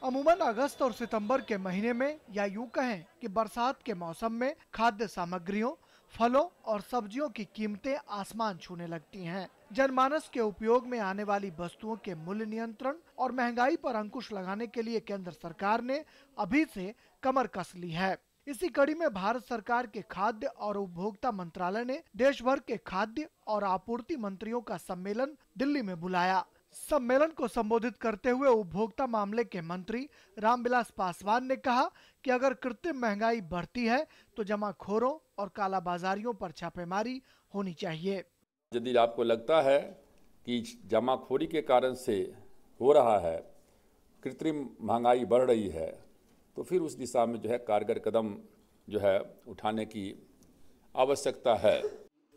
अमूमन अगस्त और सितंबर के महीने में या यूं कहें कि बरसात के मौसम में खाद्य सामग्रियों, फलों और सब्जियों की कीमतें आसमान छूने लगती हैं। जनमानस के उपयोग में आने वाली वस्तुओं के मूल्य नियंत्रण और महंगाई पर अंकुश लगाने के लिए केंद्र सरकार ने अभी से कमर कस ली है। इसी कड़ी में भारत सरकार के खाद्य और उपभोक्ता मंत्रालय ने देश भर के खाद्य और आपूर्ति मंत्रियों का सम्मेलन दिल्ली में बुलाया। सम्मेलन को संबोधित करते हुए उपभोक्ता मामले के मंत्री रामविलास पासवान ने कहा कि अगर कृत्रिम महंगाई बढ़ती है तो जमाखोरों और कालाबाजारियों पर छापेमारी होनी चाहिए। यदि आपको लगता है कि जमाखोरी के कारण से हो रहा है, कृत्रिम महंगाई बढ़ रही है, तो फिर उस दिशा में कारगर कदम उठाने की आवश्यकता है।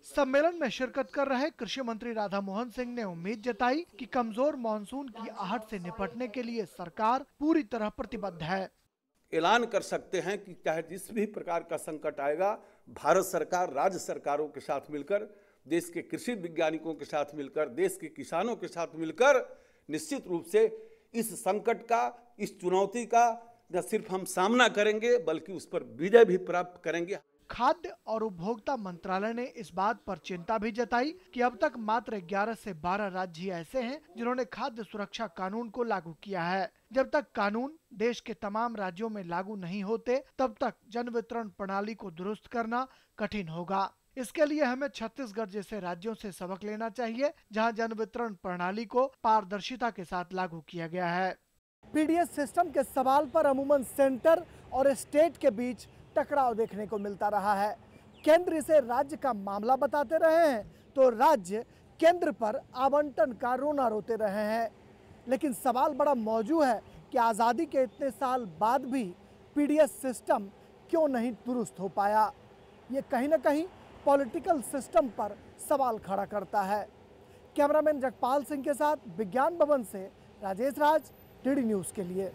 सम्मेलन में शिरकत कर रहे कृषि मंत्री राधा मोहन सिंह ने उम्मीद जताई कि कमजोर मानसून की आहट से निपटने के लिए सरकार पूरी तरह प्रतिबद्ध है। ऐलान कर सकते हैं कि चाहे जिस भी प्रकार का संकट आएगा, भारत सरकार राज्य सरकारों के साथ मिलकर, देश के कृषि वैज्ञानिकों के साथ मिलकर, देश के किसानों के साथ मिलकर निश्चित रूप से इस संकट का, इस चुनौती का न सिर्फ हम सामना करेंगे बल्कि उस पर विजय भी प्राप्त करेंगे। खाद्य और उपभोक्ता मंत्रालय ने इस बात पर चिंता भी जताई कि अब तक मात्र 11 से 12 राज्य ही ऐसे हैं जिन्होंने खाद्य सुरक्षा कानून को लागू किया है। जब तक कानून देश के तमाम राज्यों में लागू नहीं होते, तब तक जन वितरण प्रणाली को दुरुस्त करना कठिन होगा। इसके लिए हमें छत्तीसगढ़ जैसे राज्यों से सबक लेना चाहिए, जहां जन वितरण प्रणाली को पारदर्शिता के साथ लागू किया गया है। पीडीएस सिस्टम के सवाल पर अमूमन सेंटर और स्टेट के बीच टकराव देखने को मिलता रहा है। केंद्र इसे राज्य का मामला बताते रहे हैं तो राज्य केंद्र पर आवंटन का रोना रोते रहे हैं। लेकिन सवाल बड़ा मौजू है कि आज़ादी के इतने साल बाद भी पीडीएस सिस्टम क्यों नहीं दुरुस्त हो पाया। ये कहीं ना कहीं पॉलिटिकल सिस्टम पर सवाल खड़ा करता है। कैमरामैन जगपाल सिंह के साथ विज्ञान भवन से राजेश राज, डीडी न्यूज़ के लिए।